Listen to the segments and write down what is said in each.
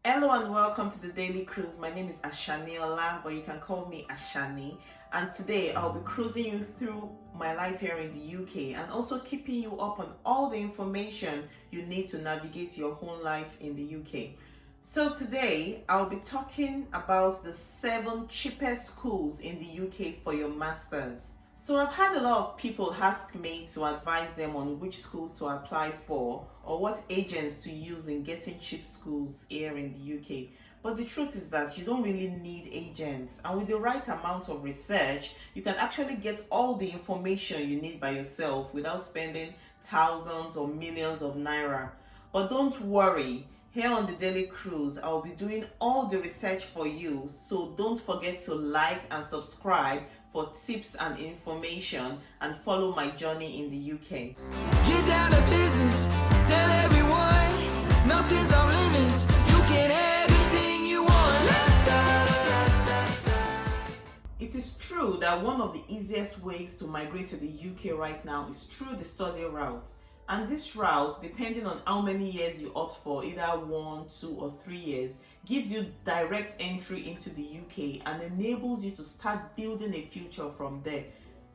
Hello and welcome to the Daily Cruise. My name is Ashaniola, but you can call me Ashani. And today I'll be cruising you through my life here in the UK and also keeping you up on all the information you need to navigate your whole life in the UK. So today I'll be talking about the 7 cheapest schools in the UK for your masters. So I've had a lot of people ask me to advise them on which schools to apply for or what agents to use in getting cheap schools here in the UK. But the truth is that you don't really need agents, and with the right amount of research, you can actually get all the information you need by yourself without spending thousands or millions of naira. But don't worry, here on the Daily Cruise, I'll be doing all the research for you, so don't forget to like and subscribe for tips and information and follow my journey in the UK. Get down to business, tell everyone, nothing's off limits, you can have anything you want. It is true that one of the easiest ways to migrate to the UK right now is through the study route. And this route, depending on how many years you opt for, either 1, 2 or 3 years, gives you direct entry into the UK and enables you to start building a future from there.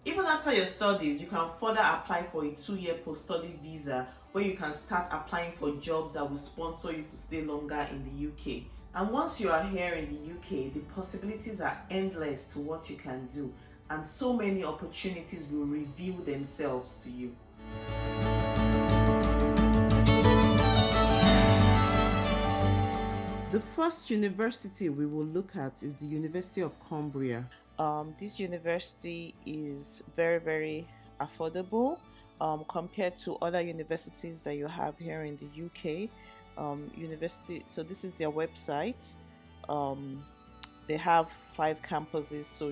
Even after your studies, you can further apply for a 2-year post-study visa where you can start applying for jobs that will sponsor you to stay longer in the UK. And once you are here in the UK, the possibilities are endless to what you can do, and so many opportunities will reveal themselves to you. The first university we will look at is the University of Cumbria. This university is very affordable compared to other universities that you have here in the UK. So this is their website. They have 5 campuses, so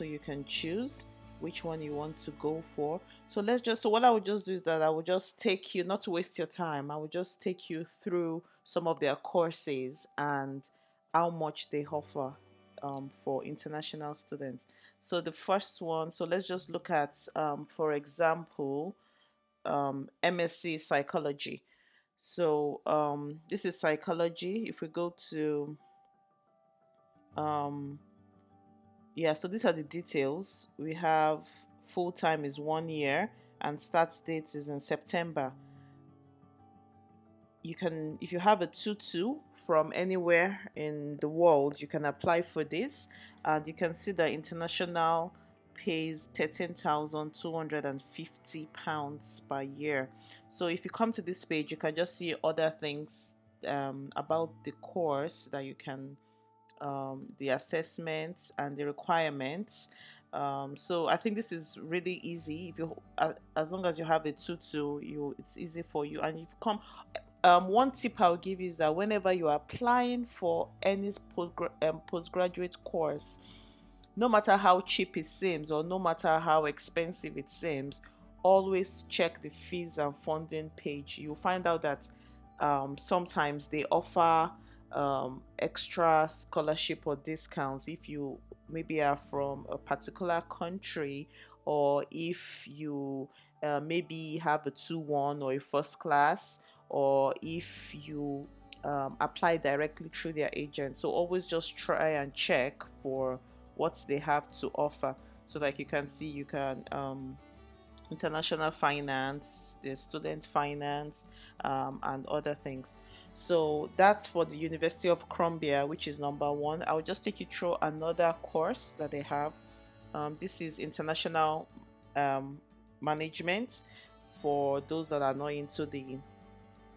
you can choose which one you want to go for. So what I would just do is that I will just take you, not to waste your time, I will just take you through some of their courses and how much they offer for international students. So the first one, so let's just look at, for example, MSc Psychology. So this is psychology. If we go to so these are the details. We have full-time is 1 year and start date is in September. You can, if you have a 2-2 from anywhere in the world, you can apply for this, and you can see that international pays £13,250 per year. So if you come to this page, you can just see other things about the course that you can, the assessments and the requirements. So I think this is really easy. If you, as long as you have a 2-2, it's easy for you. And if you come, one tip I'll give you is that whenever you are applying for any postgraduate course, no matter how cheap it seems or no matter how expensive it seems, always check the fees and funding page. You'll find out that sometimes they offer extra scholarship or discounts if you maybe are from a particular country, or if you maybe have a 2-1 or a first class, or if you apply directly through their agent. So always just try and check for what they have to offer, so that you can see, you can international finance, the student finance, and other things. So that's for the University of Cumbria, which is number 1. I'll just take you through another course that they have. This is international management, for those that are not into the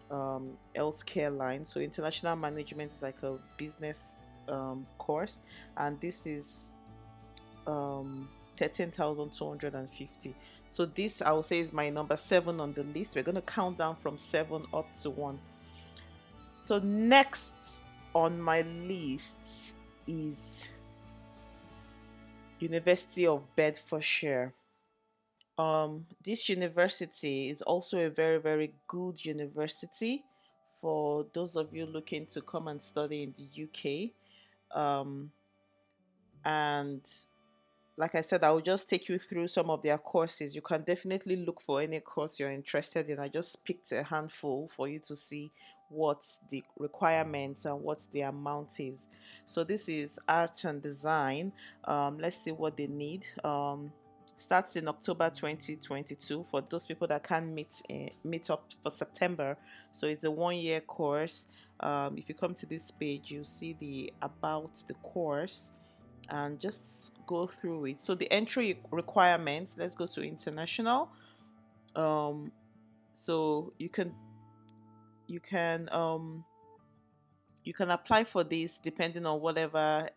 healthcare line. So international management is like a business course, and this is 13,250. So this, I will say, is my number 7 on the list. We're going to count down from 7 up to 1. So next on my list is University of Bedfordshire. This university is also a very good university for those of you looking to come and study in the UK. And like I said, I will just take you through some of their courses. You can definitely look for any course you're interested in. I just picked a handful for you to see what the requirements and what the amount is. So this is art and design. Let's see what they need. Starts in October 2022 for those people that can't meet up for September. So it's a 1 year course. If you come to this page, you see the about the course and just go through it. So the entry requirements, let's go to international. Um, so you can um, you can apply for this depending on whatever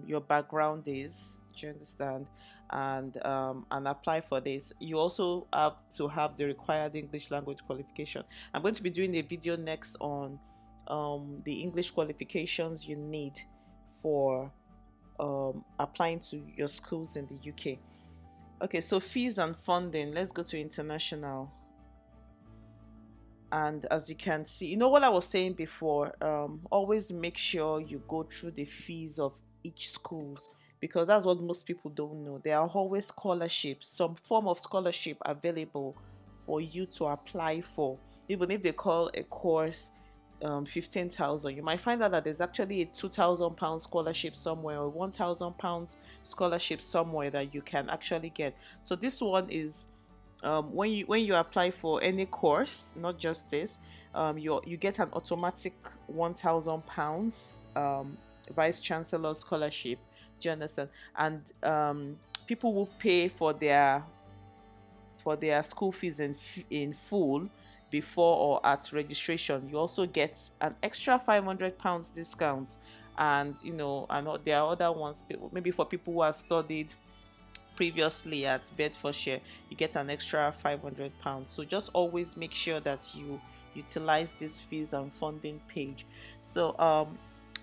your background is. Do you understand? And apply for this. You also have to have the required English language qualification. I'm going to be doing a video next on the English qualifications you need for applying to your schools in the UK. Okay, so fees and funding. Let's go to international. And as you can see, you know what I was saying before, always make sure you go through the fees of each schools, because that's what most people don't know. There are always scholarships, some form of scholarship available for you to apply for. Even if they call a course 15,000, you might find out that there's actually a £2,000 scholarship somewhere, or £1,000 scholarship somewhere that you can actually get. So this one is when you apply for any course, not just this, you get an automatic £1,000 vice chancellor scholarship. Do you understand? And people will pay for their school fees in full before or at registration. You also get an extra £500 discount, and there are other ones, maybe for people who have studied previously at Bedfordshire, you get an extra £500. So just always make sure that you utilize this fees and funding page. So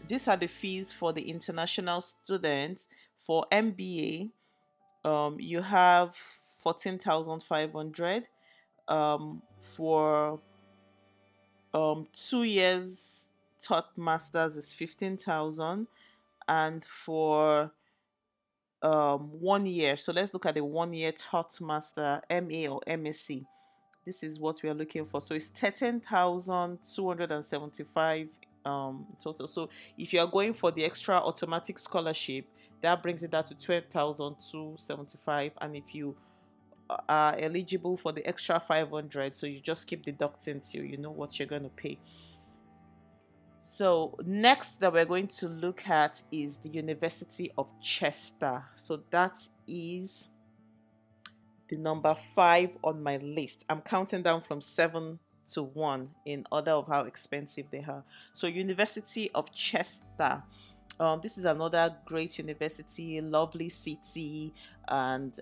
these are the fees for the international students. For MBA, you have 14,500. For 2 years taught masters is 15,000, and for 1 year. So let's look at the 1 year taught master, MA or MSc. This is what we are looking for. So it's 13,275 total. So if you are going for the extra automatic scholarship, that brings it down to 12,275. And if you are eligible for the extra 500, so you just keep deducting till you know what you're going to pay. So next that we're going to look at is the University of Chester. So that is the number 5 on my list. I'm counting down from 7 to 1 in order of how expensive they are. So University of Chester. This is another great university, lovely city, and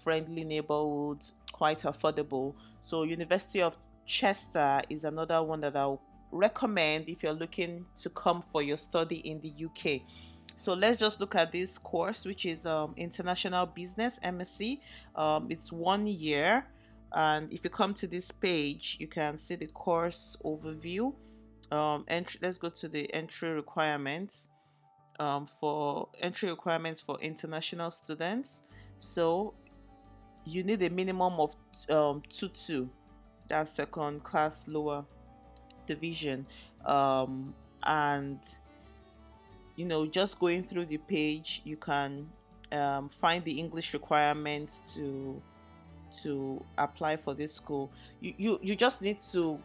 friendly neighborhood, quite affordable. So University of Chester is another one that I'll recommend if you're looking to come for your study in the UK. So let's just look at this course, which is International Business MSc. It's 1 year, and if you come to this page, you can see the course overview. Let's go to the entry requirements. For entry requirements for international students, so you need a minimum of 2-2, that's second class lower division, and just going through the page, you can find the English requirements to apply for this school. You just need to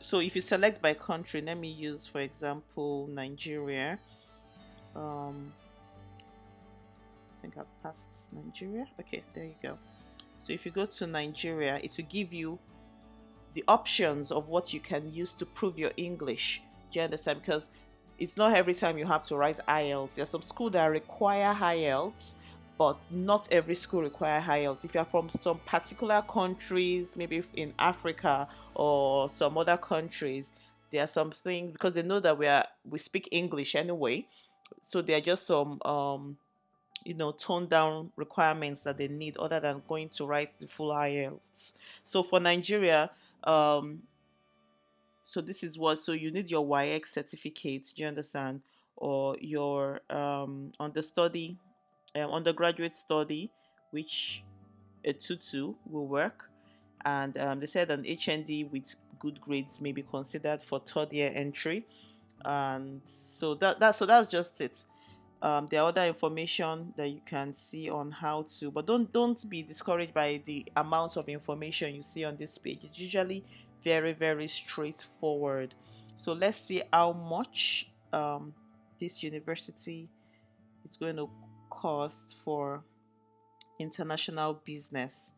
so if you select by country, let me use for example Nigeria. I think I've passed Nigeria. Okay, there you go. So if you go to Nigeria, it will give you the options of what you can use to prove your English. Do you understand? Because it's not every time you have to write IELTS. There's some schools that require IELTS, but not every school require IELTS. If you're from some particular countries, maybe in Africa or some other countries, there are some things, because they know that we speak English anyway, so there are just some toned down requirements that they need other than going to write the full IELTS. So for Nigeria, so this is what, so you need your YX certificate, do you understand, or your understudy, undergraduate study, which a 2-2 will work, and they said an HND with good grades may be considered for third year entry. And so that's just it. There are other information that you can see on how to, but don't be discouraged by the amount of information you see on this page. It's usually very, very straightforward. So let's see how much this university is going to cost for international business.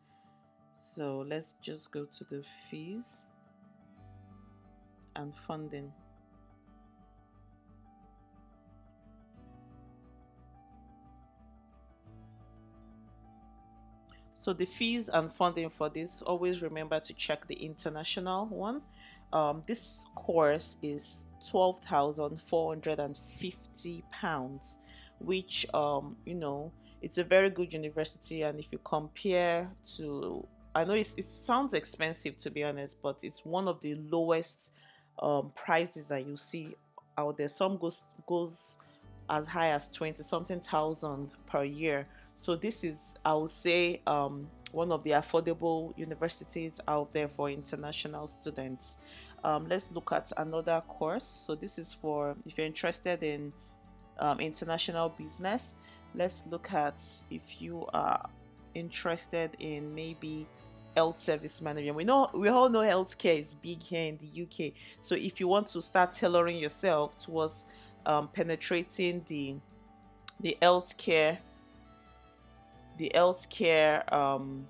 So let's just go to the fees and funding. So the fees and funding for this, always remember to check the international one. This course is £12,450, which it's a very good university. And if you compare to, I know it sounds expensive to be honest, but it's one of the lowest prices that you see out there. Some goes as high as 20 something thousand per year. So this is, I would say, one of the affordable universities out there for international students. Let's look at another course. So this is for if you're interested in international business. Let's look at if you are interested in maybe health service management. We all know healthcare is big here in the UK. So if you want to start tailoring yourself towards penetrating the healthcare the healthcare um,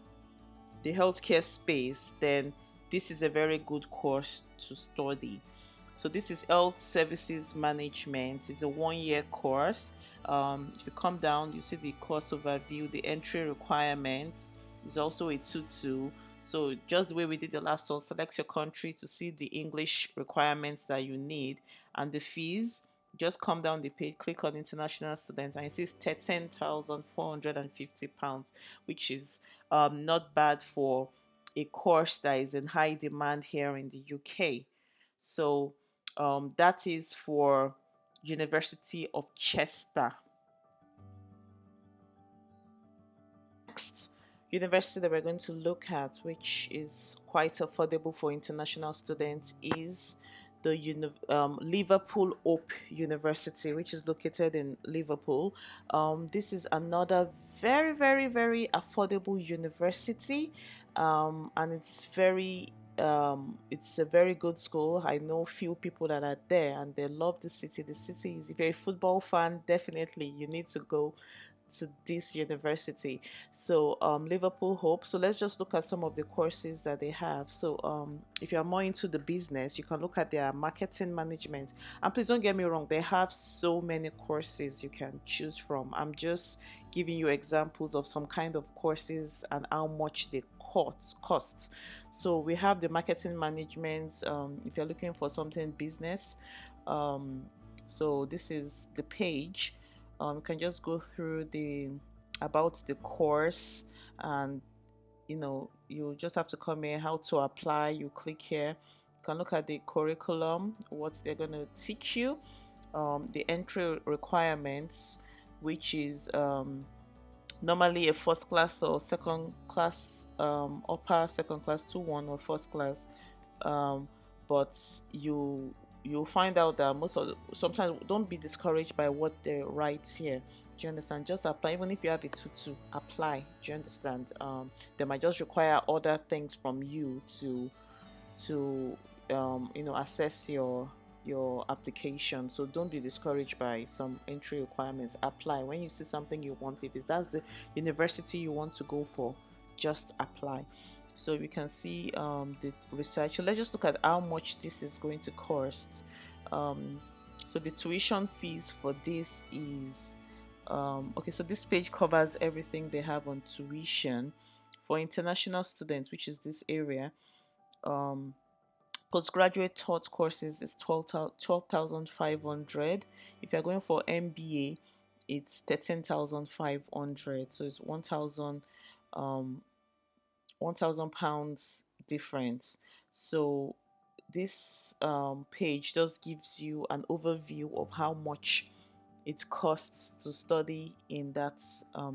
the healthcare space, then this is a very good course to study. So this is health services management. It's a 1 year course. If you come down, you see the course overview, the entry requirements is also a 2-2. So just the way we did the last one, select your country to see the English requirements that you need and the fees. Just come down the page, click on international students, and it says £13,450, which is not bad for a course that is in high demand here in the UK. So that is for University of Chester. Next university that we're going to look at, which is quite affordable for international students, is the Liverpool Hope University, which is located in Liverpool. This is another very, very, very affordable university, and it's a very good school. I know few people that are there and they love the city. The city is, if you're a football fan, definitely you need to go to this university. So Liverpool Hope. So let's just look at some of the courses that they have. So if you're more into the business, you can look at their marketing management. And please don't get me wrong, they have so many courses you can choose from. I'm just giving you examples of some kind of courses and how much they cost. So we have the marketing management. If you're looking for something business, um, so this is the page. You can just go through the about the course, and you just have to come here, how to apply. You click here, you can look at the curriculum, what they're going to teach you, the entry requirements, which is normally a first class or second class, upper second class 2-1 or first class, um, but you'll find out that sometimes don't be discouraged by what they write here. Do you understand? Just apply. Even if you have a 2-2, apply. Do you understand? They might just require other things from you to assess your application. So don't be discouraged by some entry requirements. Apply when you see something you want. If that's the university you want to go for, just apply. So we can see the research. So let's just look at how much this is going to cost. So the tuition fees for this is okay. So this page covers everything they have on tuition for international students, which is this area. Postgraduate taught courses is 12,500. If you're going for MBA, it's 13,500. So it's 1,000 pounds difference. So this page just gives you an overview of how much it costs to study in that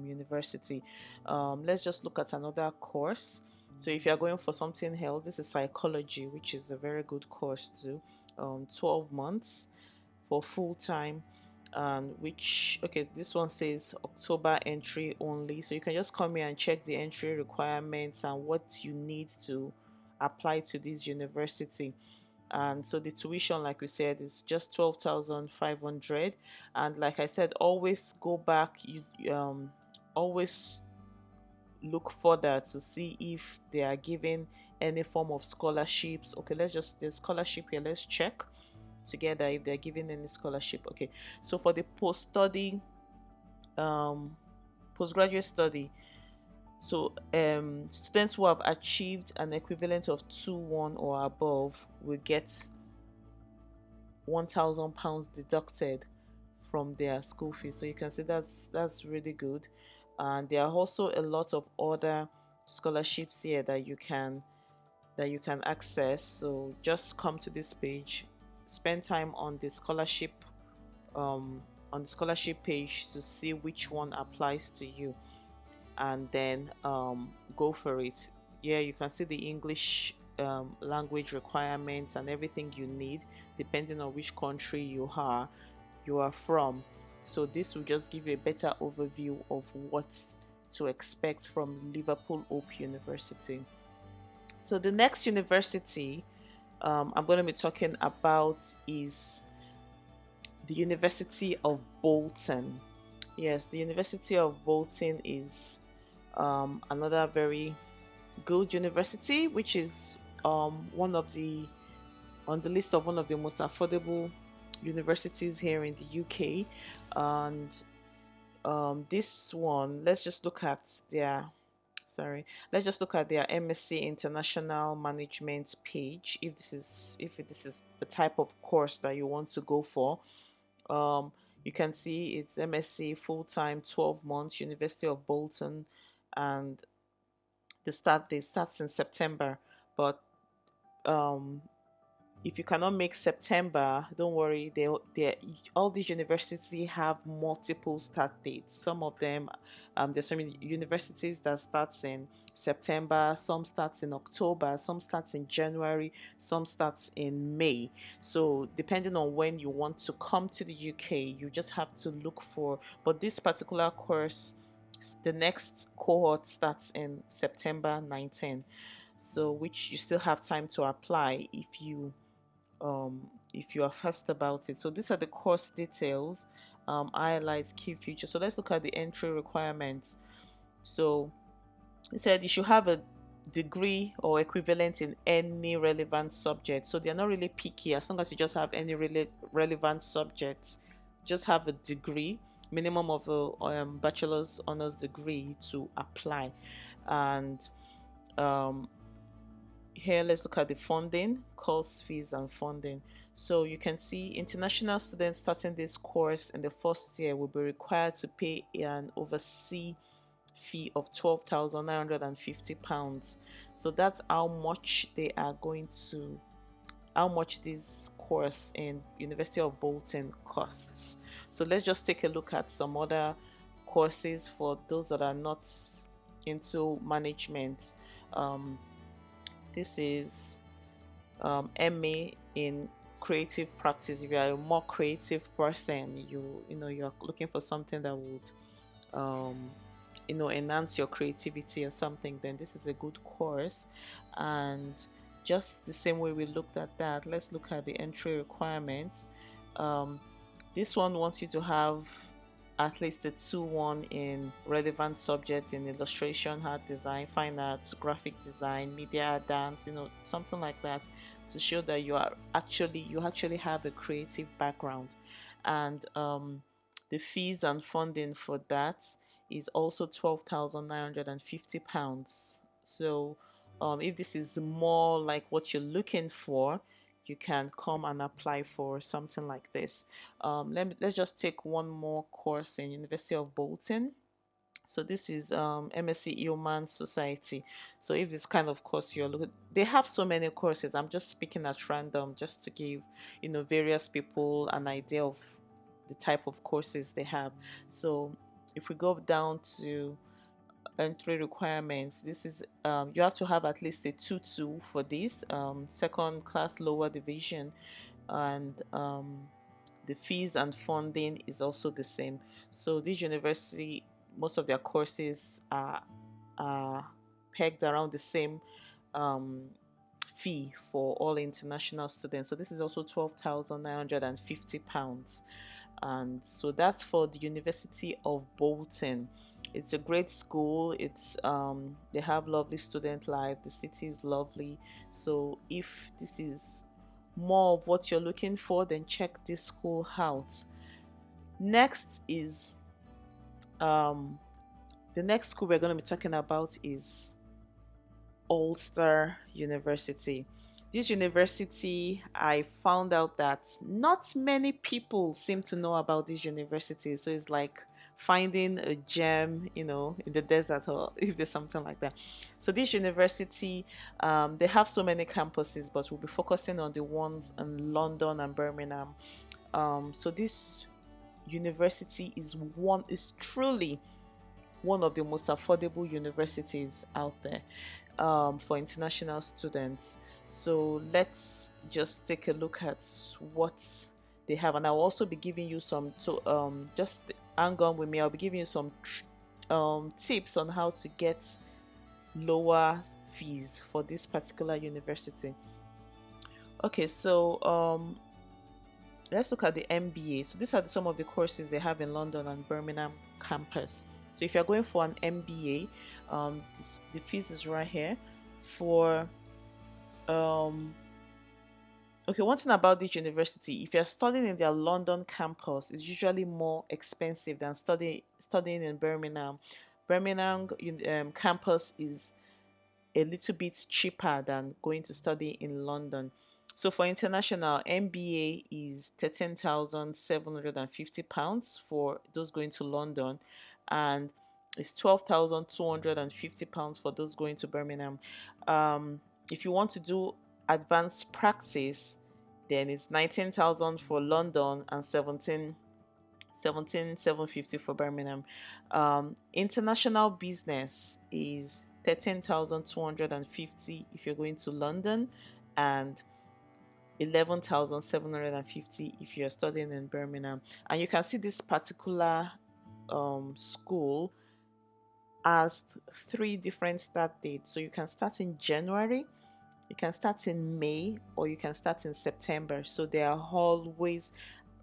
university. Let's just look at another course. So if you are going for something else, this is psychology, which is a very good course too. 12 months for full time, and which, okay, this one says October entry only. So you can just come here and check the entry requirements and what you need to apply to this university. And so the tuition, like we said, is just 12,500. And like I said, always go back, you always look further to see if they are giving any form of scholarships. Okay, let's just, there's scholarship here, let's check together if they're giving any scholarship. Okay, so for the um postgraduate study, so students who have achieved an equivalent of 2-1 or above will get £1,000 deducted from their school fees. So you can see that's really good. And there are also a lot of other scholarships here that you can access. So just come to this page, spend time on the scholarship page to see which one applies to you, and then go for it. Yeah, you can see the English language requirements and everything you need depending on which country you are from. So this will just give you a better overview of what to expect from Liverpool Hope University. So the next university I'm going to be talking about is the University of Bolton. Yes, the University of Bolton is another very good university, which is one of the on the list of one of the most affordable universities here in the UK. And this one, let's just look at their MSc International Management page. If this is the type of course that you want to go for, um, you can see it's MSc full time, 12 months, University of Bolton, and the start date starts in September. But um, if you cannot make September, don't worry. They all these universities have multiple start dates. Some of them, there's some universities that starts in September, some starts in October, some starts in January, some starts in May. So depending on when you want to come to the UK, you just have to look for. But this particular course, the next cohort starts in September 19. So which you still have time to apply if you are fast about it. So these are the course details, highlights, key features. So let's look at the entry requirements. So it said you should have a degree or equivalent in any relevant subject. So they're not really picky as long as you just have any relevant subjects. Just have a degree, minimum of a bachelor's honors degree to apply. And um, here let's look at the funding, course fees and funding. So you can see international students starting this course in the first year will be required to pay an overseas fee of £12,950. So that's how much this course in University of Bolton costs. So let's just take a look at some other courses for those that are not into management. This is MA in creative practice. If you are a more creative person, you're looking for something that would enhance your creativity or something, then this is a good course. And just the same way we looked at that, let's look at the entry requirements. This one wants you to have at least a 2-1 in relevant subjects in illustration, art design, fine arts, graphic design, media, dance, something like that, to show that you actually have a creative background. And the fees and funding for that is also £12,950. So if this is more like what you're looking for, you can come and apply for something like this. Let's just take one more course in University of Bolton. So this is MSc Human Society. So if this kind of course you're looking, they have so many courses. I'm just speaking at random just to give various people an idea of the type of courses they have. So if we go down to entry requirements. This is you have to have at least a 2-2 for this second class lower division, and the fees and funding is also the same. So this university, most of their courses are pegged around the same um, fee for all international students. So this is also £12,950, and so that's for the University of Bolton. It's a great school. It's they have lovely student life. The city is lovely. So if this is more of what you're looking for, then check this school out. Next is um the next school we're going to be talking about is Ulster University. This university, I found out that not many people seem to know about this university. So it's like finding a gem, in the desert, or if there's something like that. So this university, they have so many campuses, but we'll be focusing on the ones in London and Birmingham. So this university is truly one of the most affordable universities out there for international students. So let's just take a look at what they have, and I'll also be giving you some. So just hang on with me. I'll be giving you some tips on how to get lower fees for this particular university. Okay, so let's look at the MBA. So these are some of the courses they have in London and Birmingham campus. So if you're going for an MBA, the fees is right here. For okay, one thing about this university, if you're studying in their London campus, it's usually more expensive than studying in Birmingham. Birmingham campus is a little bit cheaper than going to study in London. So for international, MBA is £13,750 for those going to London, and it's £12,250 for those going to Birmingham. If you want to do advanced practice, then it's 19,000 for London and 17,750 for Birmingham. International business is 13,250 if you're going to London, and 11,750 if you're studying in Birmingham. And you can see this particular school has 3 different start dates. So you can start in January, you can start in May, or you can start in September. So they are always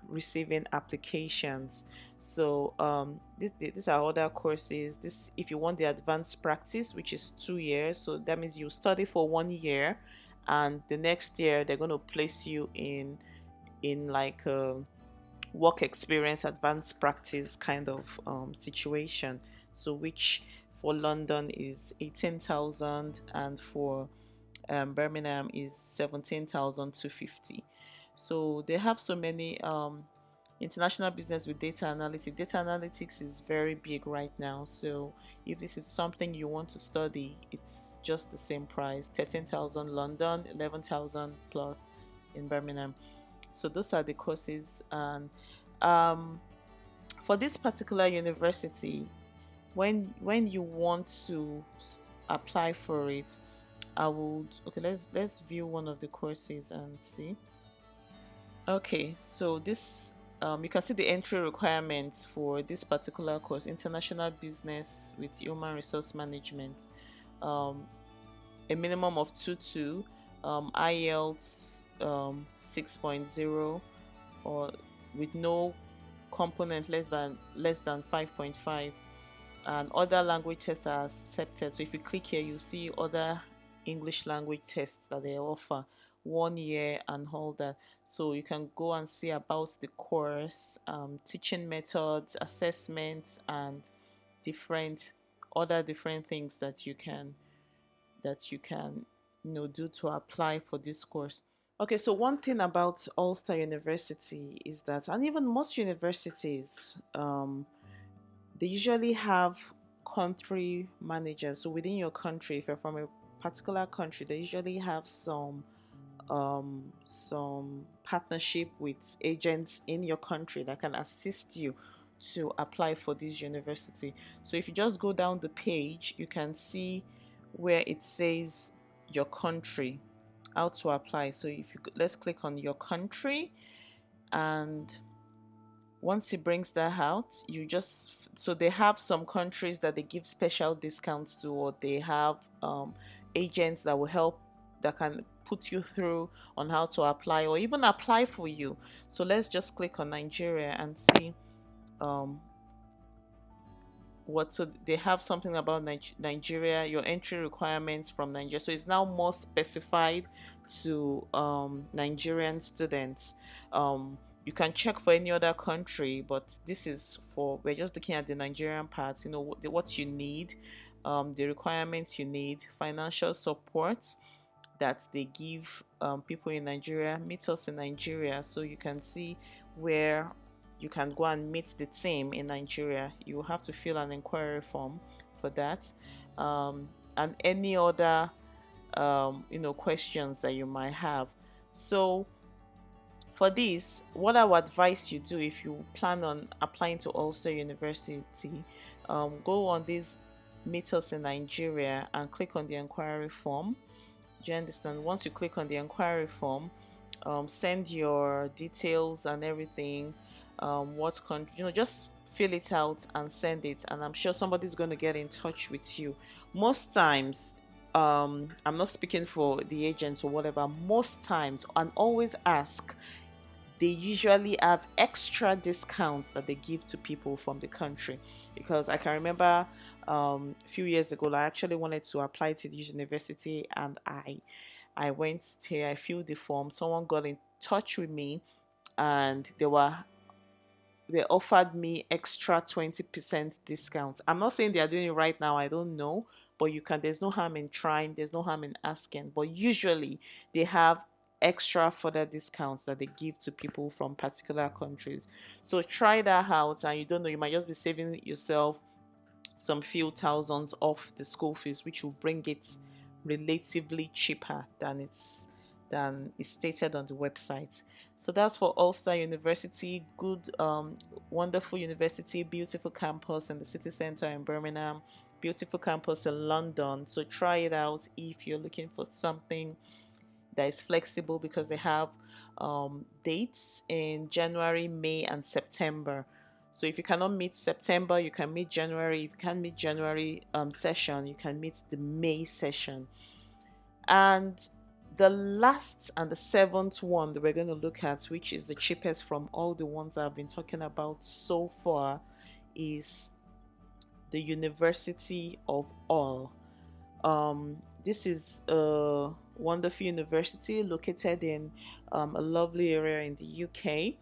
receiving applications. So these are other courses. This, if you want the advanced practice, which is 2 years, so that means you study for 1 year, and the next year they're going to place you in like a work experience advanced practice kind of situation. So which for London is 18,000, and for Birmingham is 17,250. So they have so many international business with data analytics. Data analytics is very big right now. So if this is something you want to study, it's just the same price: 13,000 London, 11,000 plus in Birmingham. So those are the courses, and for this particular university, when you want to apply for it, I would, okay, let's view one of the courses and see. Okay, so this you can see the entry requirements for this particular course: international business with human resource management, um, a minimum of 2.2, IELTS 6.0, or with no component less than 5.5, and other language tests are accepted. So if you click here, you see other English language tests that they offer, 1 year and all that. So you can go and see about the course, teaching methods, assessments, and different different things that you can do to apply for this course. Okay, so one thing about Ulster University is that, and even most universities, they usually have country managers. So within your country, if you're from a particular country, they usually have some partnership with agents in your country that can assist you to apply for this university. So if you just go down the page, you can see where it says your country, how to apply. So if you let's click on your country, and once it brings that out, you just, so they have some countries that they give special discounts to, or they have agents that will help, that can put you through on how to apply or even apply for you. So let's just click on Nigeria and see um, what. So they have something about Nigeria, your entry requirements from Nigeria, so it's now more specified to Nigerian students. You can check for any other country, but this is for, we're just looking at the Nigerian part. You know what you need, the requirements you need, financial support that they give people in Nigeria. Meet us in Nigeria, so you can see where you can go and meet the team in Nigeria. You will have to fill an inquiry form for that, and any other questions that you might have. So for this, what I would advise you do if you plan on applying to Ulster University, go on this Meet Us in Nigeria and click on the inquiry form. Do you understand? Once you click on the inquiry form, send your details and everything. What country, just fill it out and send it, and I'm sure somebody's going to get in touch with you. Most times, I'm not speaking for the agents or whatever. Most times, and always ask, they usually have extra discounts that they give to people from the country, because I can remember a few years ago I actually wanted to apply to this university, and I went there, I filled the form, someone got in touch with me, and they offered me extra 20% discount. I'm not saying they are doing it right now, I don't know, but you can, there's no harm in trying, there's no harm in asking. But usually they have extra further discounts that they give to people from particular countries. So try that out, and you don't know, you might just be saving yourself some few thousands off the school fees, which will bring it relatively cheaper than is stated on the website. So that's for Ulster University. Good, wonderful university, beautiful campus in the city center in Birmingham, beautiful campus in London. So try it out if you're looking for something that is flexible, because they have dates in January, May, and September. So if you cannot meet September, you can meet January. If you can't meet January session, you can meet the May session. And the last and the seventh one that we're going to look at, which is the cheapest from all the ones I've been talking about so far, is the University of Hull. This is a wonderful university located in a lovely area in the UK.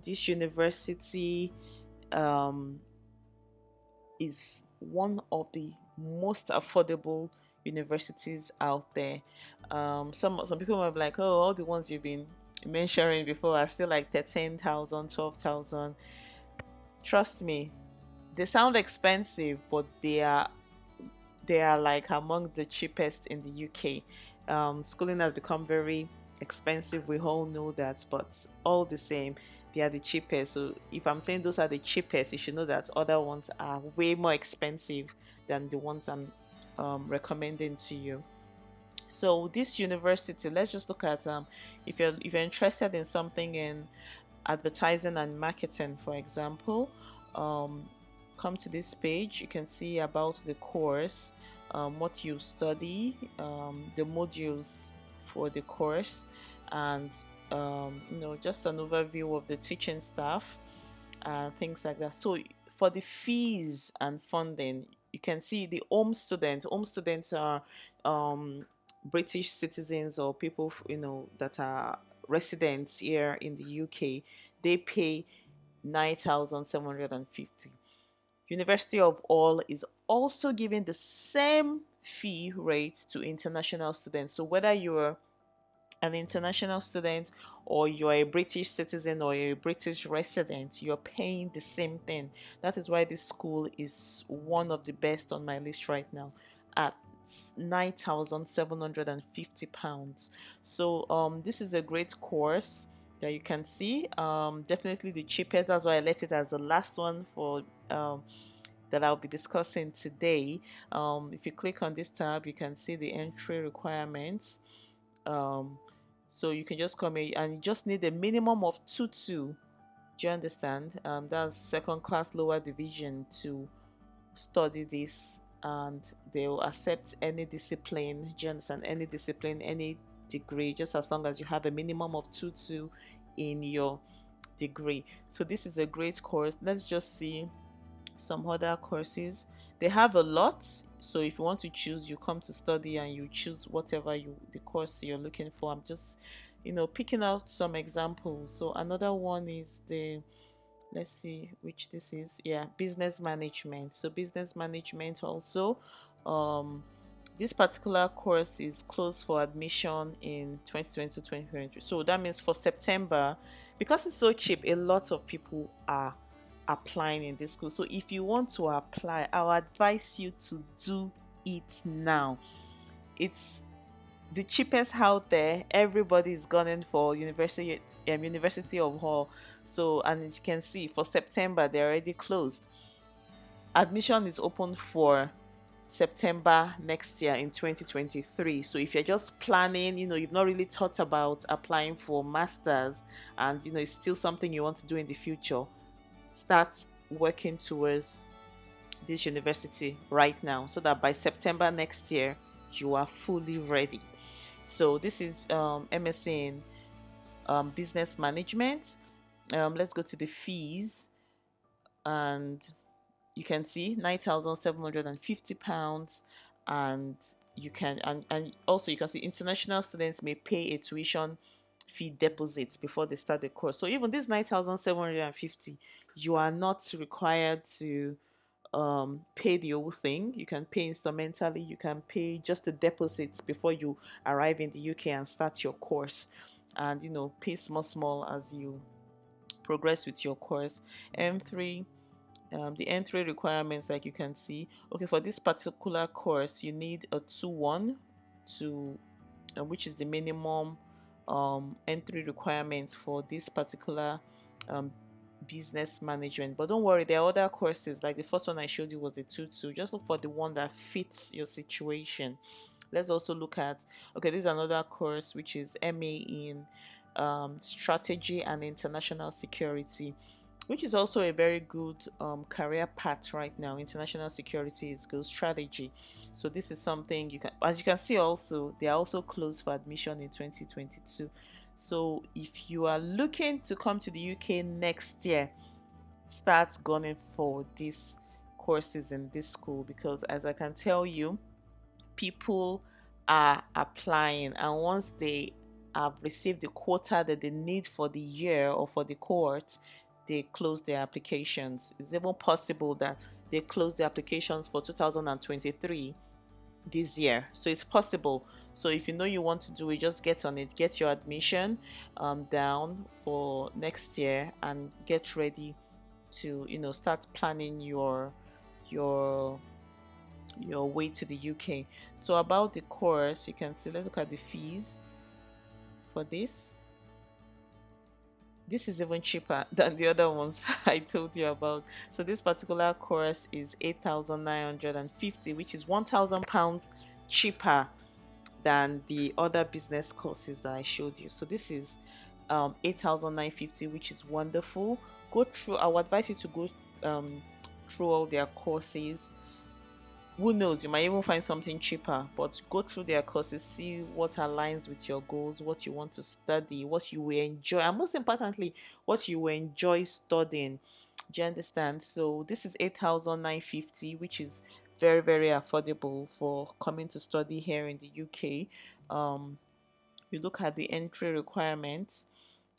This university is one of the most affordable universities out there. Some people might be like, oh, all the ones you've been mentioning before are still like 13,000, 12,000. Trust me, they sound expensive, but they are like among the cheapest in the UK. Schooling has become very expensive, we all know that, but all the same, they are the cheapest. So if I'm saying those are the cheapest, you should know that other ones are way more expensive than the ones I'm recommending to you. So this university, let's just look at if you're interested in something in advertising and marketing, for example, come to this page. You can see about the course, what you study, the modules for the course, and just an overview of the teaching staff and things like that. So for the fees and funding, you can see the home students. Home students are British citizens or people that are residents here in the UK. They pay 9,750. University of Hull is also giving the same fee rate to international students. So whether you're an international student or you're a British citizen or you're a British resident, you're paying the same thing. That is why this school is one of the best on my list right now at £9,750. So this is a great course. that you can see. Definitely the cheapest. That's why I let it as the last one for that I'll be discussing today. If you click on this tab, you can see the entry requirements. Um, so you can just come in and you just need a minimum of 2-2. Do you understand? That's second class lower division to study this, and they will accept any discipline. Do you understand? Any discipline, any degree, just as long as you have a minimum of 2-2 in your degree. So this is a great course. Let's just see some other courses. They have a lot, so if you want to choose, you come to study and you choose whatever the course you're looking for. I'm just picking out some examples. So another one is the, let's see which this is. Yeah, business management. So business management also, um this particular course is closed for admission in 2020 to 2023. So that means for September, because it's so cheap, a lot of people are applying in this school. So if you want to apply, I'll advise you to do it now. It's the cheapest out there. Everybody is gunning for University of Hull. So, and as you can see, for September they're already closed. Admission is open for September next year in 2023. So if you're just planning, you've not really thought about applying for masters, and it's still something you want to do in the future, start working towards this university right now, so that by September next year you are fully ready. So this is MSc in business management. Let's go to the fees, and you can see £9,750, and you can and also you can see international students may pay a tuition fee deposit before they start the course. So even this 9,750, you are not required to pay the whole thing. You can pay instrumentally, you can pay just the deposits before you arrive in the UK and start your course, and pay small as you progress with your course. M3, the entry requirements, like you can see, okay, for this particular course you need a 2-1 to which is the minimum entry requirement for this particular um, business management. But don't worry, there are other courses. Like the first one I showed you was the 2-2. Just look for the one that fits your situation. Let's also look at, okay, this is another course which is MA in strategy and international security, which is also a very good career path right now. International security is good strategy. So this is something you can, as you can see, also they are also closed for admission in 2022. So if you are looking to come to the UK next year, start gunning for these courses in this school, because as I can tell you, people are applying, and once they have received the quota that they need for the year or for the cohort, they close their applications. It's even possible that they close the applications for 2023 this year. So it's possible. So if you know you want to do it, just get on it, get your admission down for next year, and get ready to start planning your your way to the UK. So about the course, you can see, let's look at the fees for this. This is even cheaper than the other ones I told you about. So this particular course is 8,950, which is £1,000 cheaper than the other business courses that I showed you. So this is 8,950, which is wonderful. Go through, I would advise you to go through all their courses. Who knows, you might even find something cheaper, but go through their courses, see what aligns with your goals, what you want to study, what you will enjoy, and most importantly, what you will enjoy studying. Do you understand? So this is 8,950, which is very affordable for coming to study here in the UK. You look at the entry requirements,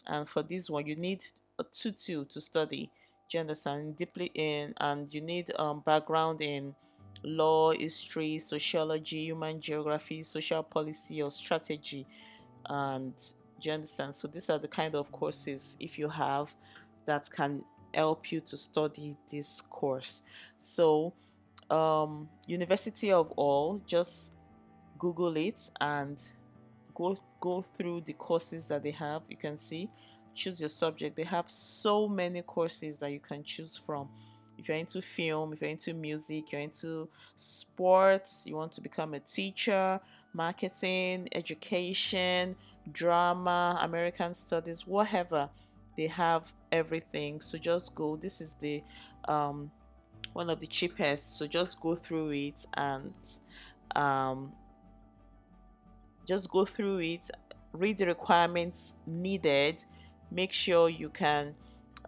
and for this one you need a 2-2 to study. Do you understand? Deeply in, and you need background in law, history, sociology, human geography, social policy, or strategy. And do you understand? So these are the kind of courses, if you have, that can help you to study this course. So University of All, just Google it and go through the courses that they have. You can see choose your subject. They have so many courses that you can choose from. If you're into film, if you're into music, you're into sports, you want to become a teacher, marketing, education, drama, American studies, whatever, they have everything. So just go. This is the um, one of the cheapest. So just go through it and um, just go through it, read the requirements needed, make sure you can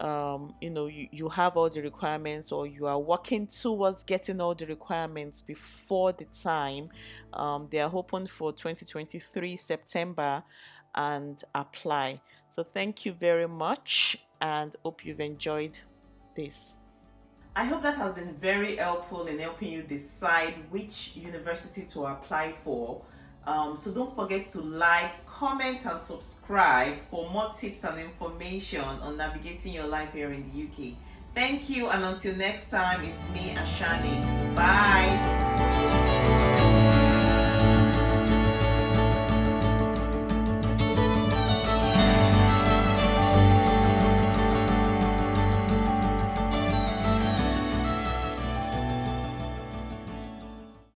you have all the requirements, or you are working towards getting all the requirements before the time. They are open for 2023 September, and apply. So thank you very much, and hope you've enjoyed this. I hope that has been very helpful in helping you decide which university to apply for. So don't forget to like, comment, and subscribe for more tips and information on navigating your life here in the UK. Thank you, and until next time, it's me, Ashani. Bye.